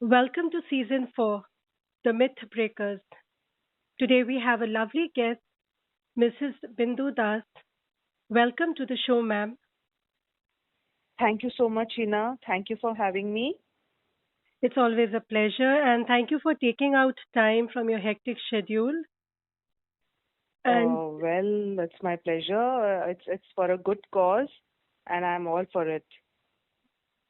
Welcome to season 4, The Myth Breakers. Today we have a lovely guest, Mrs. Bindu Das. Welcome to the show, ma'am. Thank you so much, Hina. Thank you for having me. It's always a pleasure, and thank you for taking out time from your hectic schedule. And It's my pleasure. It's for a good cause, and I'm all for it.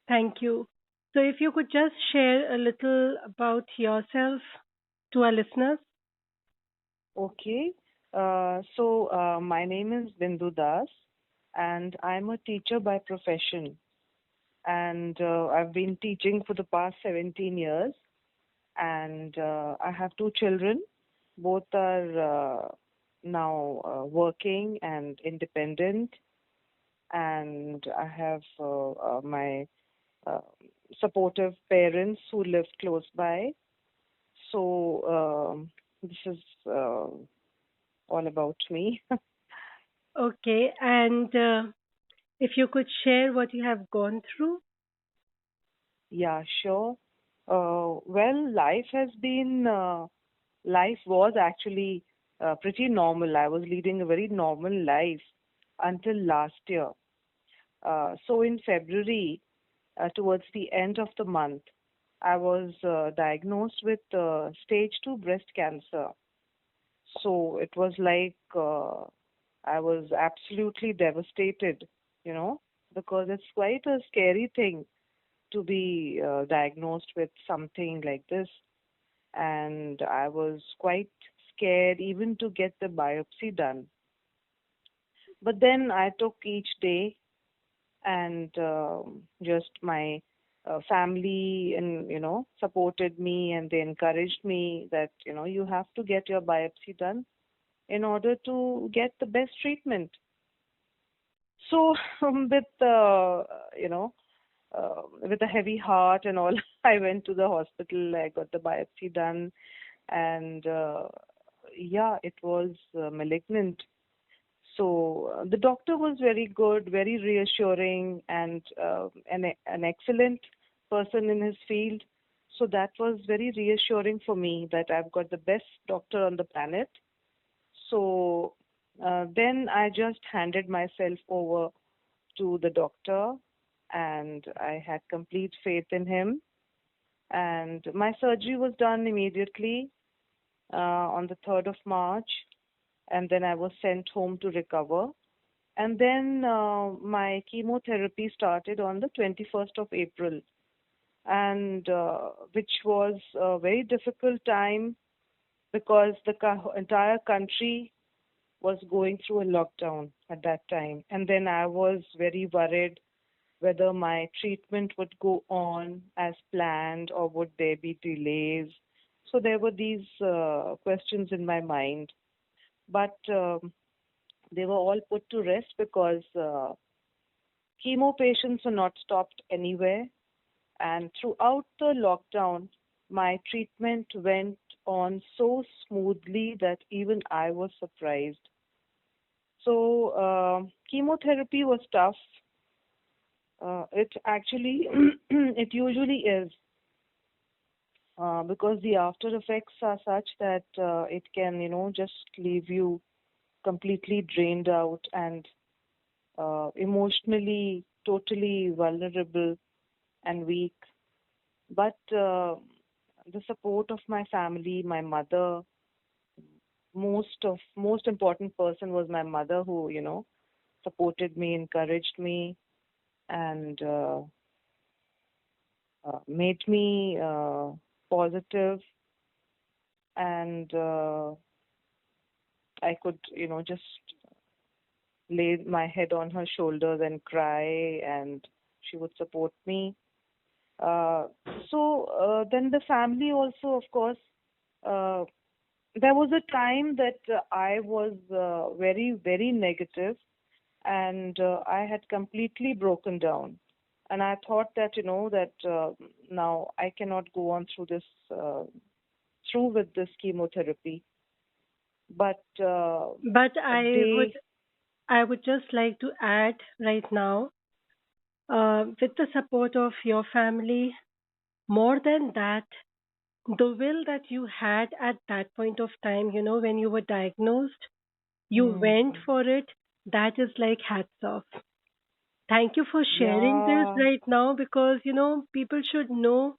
thank you. So, if you could just share a little about yourself to our listeners. Okay. My name is Bindu Das, and I'm a teacher by profession. And I've been teaching for the past 17 years, and I have two children. Both are now working and independent, and I have my uh, supportive parents who live close by. So this is all about me. Okay, and if you could share what you have gone through. Yeah, sure. Life was actually pretty normal. I was leading a very normal life until last year. So in February, towards the end of the month, I was diagnosed with stage 2 breast cancer. So it was like I was absolutely devastated, you know, because it's quite a scary thing to be diagnosed with something like this. And I was quite scared even to get the biopsy done. But then I took each day and just my family and supported me, and they encouraged me that you have to get your biopsy done in order to get the best treatment. So with you know with a heavy heart and all, I went to the hospital. I got the biopsy done, and yeah, it was malignant. So the doctor was very good, very reassuring, and an excellent person in his field. So that was very reassuring for me that I've got the best doctor on the planet. So then I just handed myself over to the doctor, and I had complete faith in him. And my surgery was done immediately on the 3rd of March, and then I was sent home to recover. And then my chemotherapy started on the 21st of April, and which was a very difficult time because the entire country was going through a lockdown at that time. And then I was very worried whether my treatment would go on as planned or would there be delays. So there were these questions in my mind. But they were all put to rest because chemo patients were not stopped anywhere. And throughout the lockdown, my treatment went on so smoothly that even I was surprised. So, chemotherapy was tough. It actually, it usually is, because the after effects are such that it can, just leave you completely drained out and emotionally totally vulnerable and weak. But the support of my family, my mother, most important person was my mother, who supported me, encouraged me, and made me positive, and I could just lay my head on her shoulders and cry, and she would support me. Uh, so then the family also, of course, uh, there was a time that I was very, very negative, and I had completely broken down. And I thought that, that now I cannot go on through with this chemotherapy. But But I would they, I would just like to add right now, with the support of your family, More than that, the will that you had at that point of time, when you were diagnosed, you Hmm. went for it. That is like hats off. Thank you for sharing this Yeah, right now because, people should know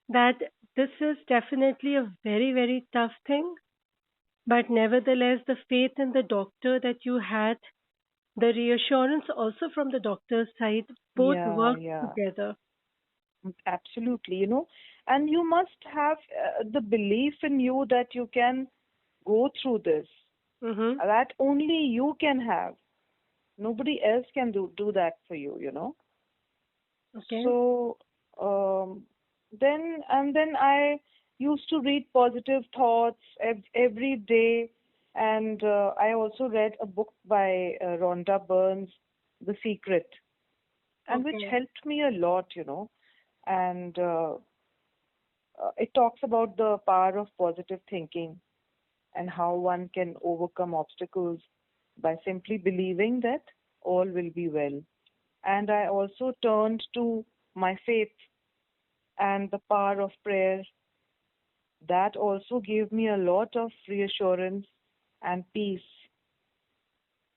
that this is definitely a very, very tough thing. But nevertheless, the faith in the doctor that you had, the reassurance also from the doctor's side, both yeah, work yeah. together. Absolutely, and you must have the belief in you that you can go through this. Mm-hmm. That only you can have. Nobody else can do that for you. Okay. So then I used to read positive thoughts every day, and I also read a book by Rhonda Byrne's, The Secret, and which Okay. helped me a lot. And it talks about the power of positive thinking and how one can overcome obstacles by simply believing that all will be well. And I also turned to my faith and the power of prayer. That also gave me a lot of reassurance and peace,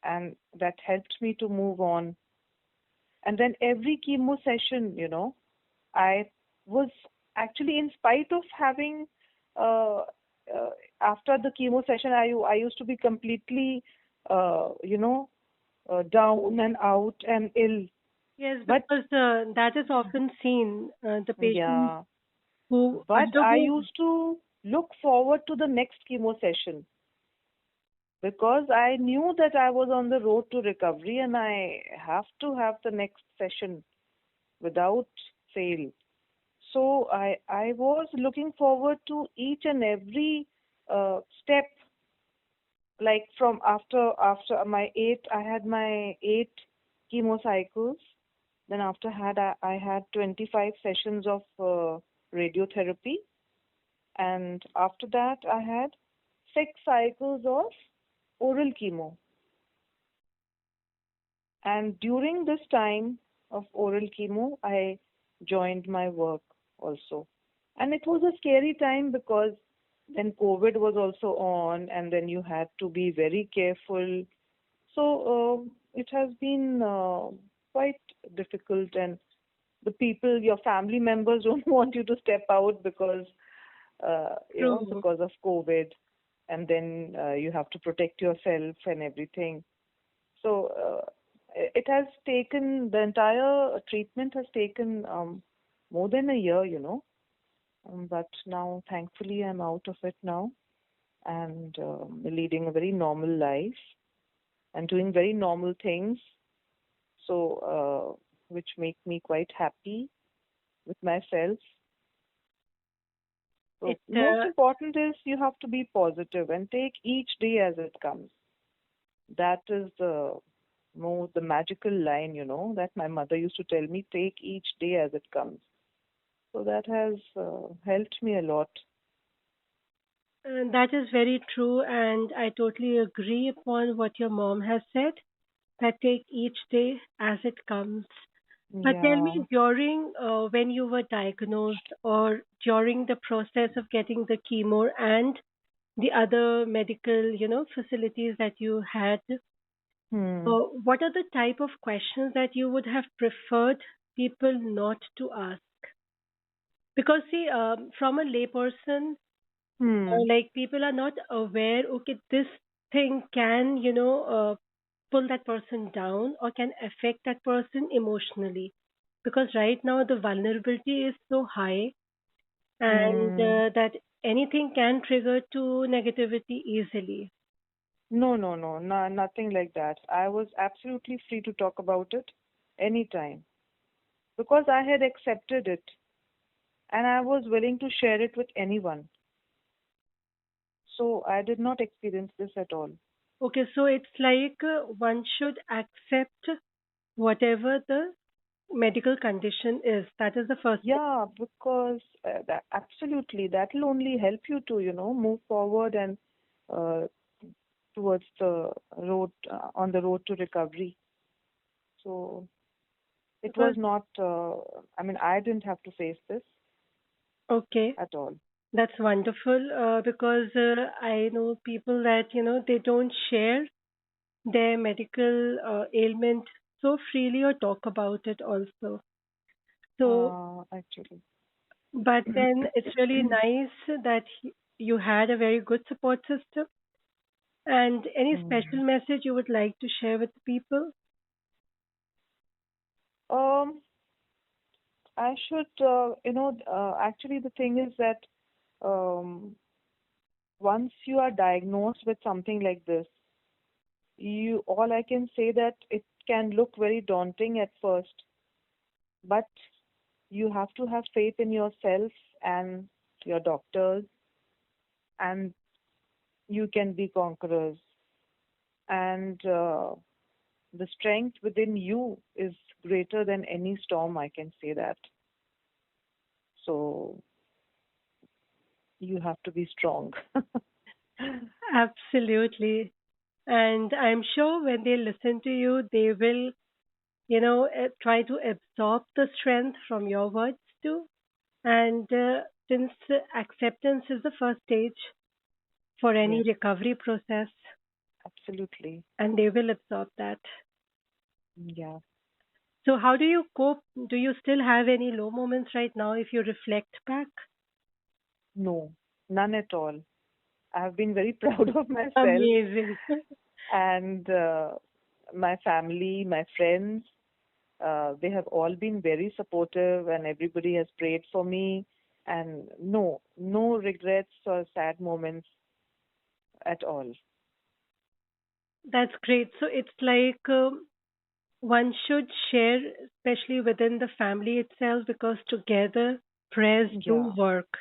and that helped me to move on. And then every chemo session, I was actually, in spite of having, uh, after the chemo session, I used to be completely, down and out and ill. Yes, But because that is often seen. The patients yeah, who but I undergo. used to look forward to the next chemo session because I knew that I was on the road to recovery and I have to have the next session without fail. So I was looking forward to each and every step. Like from after my eight, I had my eight chemo cycles. Then after I had 25 sessions of radiotherapy, and after that I had six cycles of oral chemo. And during this time of oral chemo, I joined my work also. And it was a scary time because then COVID was also on, and then you had to be very careful. So it has been quite difficult, and the people, your family members, don't want you to step out True. because of COVID, and then you have to protect yourself and everything. So it has taken the entire treatment has taken more than a year. But now, thankfully, I'm out of it now and leading a very normal life and doing very normal things. So, which make me quite happy with myself. So, It most important is you have to be positive and take each day as it comes. That is the magical line, that my mother used to tell me, take each day as it comes. So that has helped me a lot. that is very true, and I totally agree upon what your mom has said. That take each day as it comes. But tell Yeah. me, during when you were diagnosed, or during the process of getting the chemo and the other medical, facilities that you had, Hmm. what are the type of questions that you would have preferred people not to ask? Because see, from a layperson, Hmm. like people are not aware, okay, this thing can, pull that person down or can affect that person emotionally. Because right now the vulnerability is so high, and Hmm. that anything can trigger to negativity easily. No, no, no, no, nothing like that. I was absolutely free to talk about it anytime because I had accepted it and I was willing to share it with anyone. So I did not experience this at all. Okay, so it's like one should accept whatever the medical condition is. That is the first thing. Yeah, because absolutely that will only help you to, move forward and uh, towards the road on the road to recovery. So it Because was not. I mean, I didn't have to face this. Okay. at all. That's wonderful because I know people that, they don't share their medical ailment so freely or talk about it also. So, Actually. but then it's really nice that you had a very good support system. And any special Mm. message you would like to share with the people? Um, I should, actually, the thing is that um, once you are diagnosed with something like this, all I can say that it can look very daunting at first, but you have to have faith in yourself and your doctors, and you can be conquerors. And the strength within you is greater than any storm, I can say that. So you have to be strong. Absolutely. And I'm sure when they listen to you, they will, try to absorb the strength from your words too. And since acceptance is the first stage for any Yes, recovery process, absolutely. and they will absorb that. Yeah. So, how do you cope? Do you still have any low moments right now if you reflect back? No, none at all. I have been very proud of myself Amazing. and my family, my friends. They have all been very supportive, and everybody has prayed for me. And no regrets or sad moments at all. That's great. So, it's like one should share, especially within the family itself, because together prayers do Yeah, work,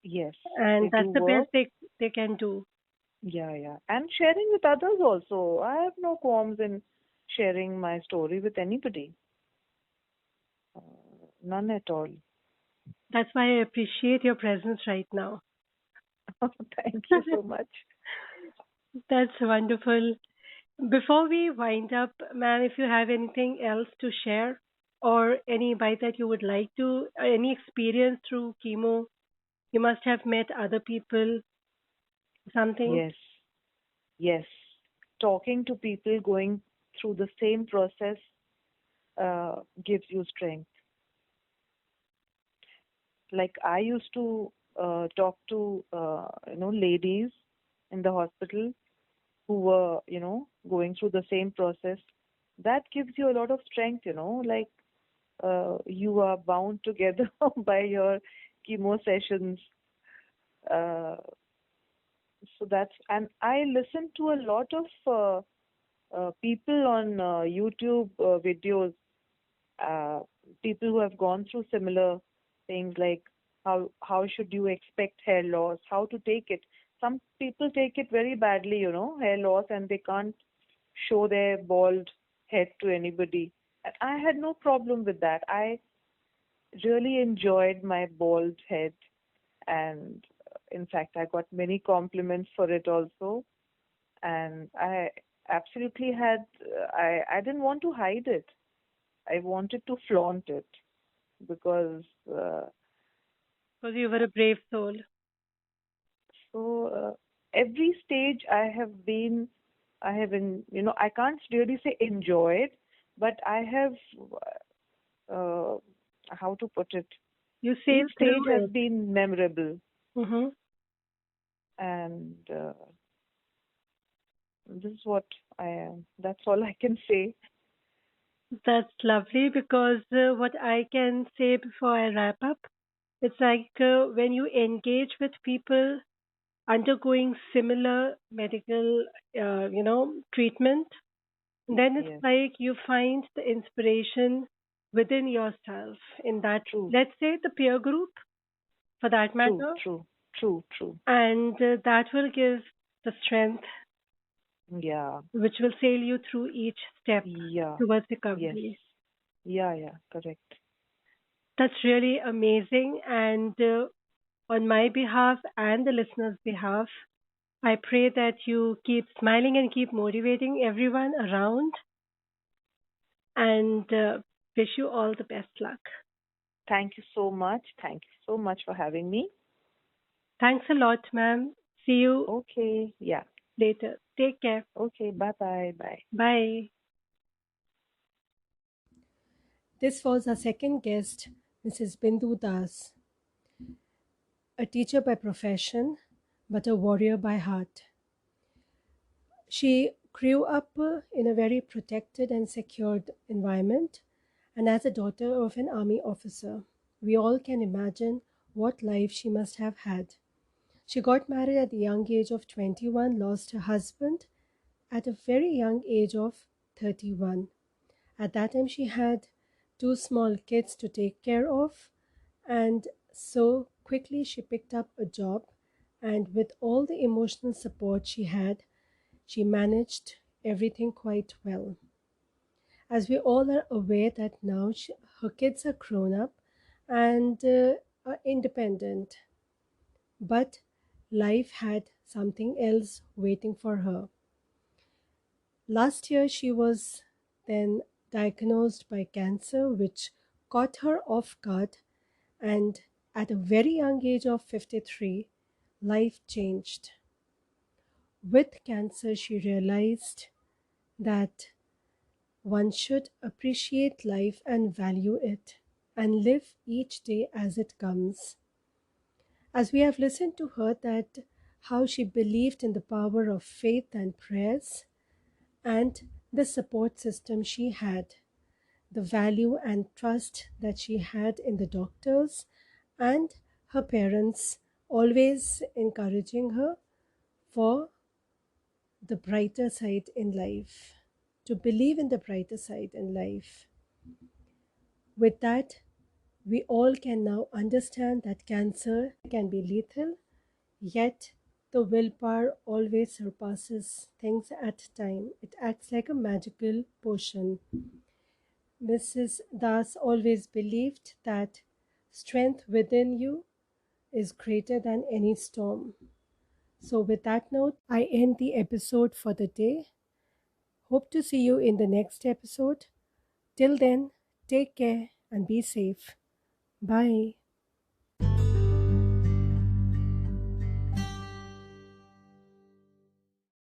yes, they and do that's the best work. they can do. Yeah, yeah. And sharing with others also. I have no qualms in sharing my story with anybody. Uh, None at all. That's why I appreciate your presence right now. Thank you so much. That's wonderful. Before we wind up, ma'am, if you have anything else to share or any bite that you would like to, any experience through chemo, you must have met other people, something. Yes, yes. Talking to people going through the same process gives you strength. Like I used to talk to ladies in the hospital who were going through the same process. That gives you a lot of strength. Like you are bound together by your chemo sessions. Uh, so that's, and I listen to a lot of people on YouTube videos, uh, people who have gone through similar things, like how should you expect hair loss, how to take it. Some people take it very badly, hair loss, and they can't show their bald head to anybody. And I had no problem with that. I really enjoyed my bald head, and in fact, I got many compliments for it also. And I absolutely had, I didn't want to hide it. I wanted to flaunt it because Because you were a brave soul. so every stage I have I can't really say enjoyed, but I have uh, how to put it. You Each sailed stage through has it. been memorable, Hmm. and this is what I am. That's all I can say. That's lovely because what I can say before I wrap up, it's like when you engage with people undergoing similar medical, treatment, then it's Yes, like you find the inspiration within yourself in that, true, let's say, the peer group for that true, matter, true, true, true. and that will give the strength Yeah, which will sail you through each step yeah, towards yes, recovery. yeah, yeah, correct. That's really amazing. And on my behalf and the listeners' behalf, I pray that you keep smiling and keep motivating everyone around and wish you all the best luck. Thank you so much. Thank you so much for having me. Thanks a lot, ma'am. See you Okay. Yeah. later. Take care. Okay. Bye bye. Bye. Bye. This was our second guest, Mrs. Bindu Das, a teacher by profession, but a warrior by heart. She grew up in a very protected and secured environment, and as a daughter of an army officer, we all can imagine what life she must have had. She got married at the young age of 21, lost her husband at a very young age of 31. At that time, she had two small kids to take care of, and so quickly she picked up a job. And with all the emotional support she had, she managed everything quite well. As we all are aware that now her kids are grown up and are independent, but life had something else waiting for her. Last year, she was then diagnosed by cancer, which caught her off guard, and at a very young age of 53, life changed. With cancer, she realized that one should appreciate life and value it, and live each day as it comes. As we have listened to her, that how she believed in the power of faith and prayers, and the support system she had, the value and trust that she had in the doctors and her parents, always encouraging her for the brighter side in life, to believe in the brighter side in life. With that, we all can now understand that cancer can be lethal, yet the willpower always surpasses things at time. It acts like a magical potion. Mrs. Das always believed that strength within you is greater than any storm. So, with that note, I end the episode for the day. Hope to see you in the next episode. Till then, take care and be safe. Bye.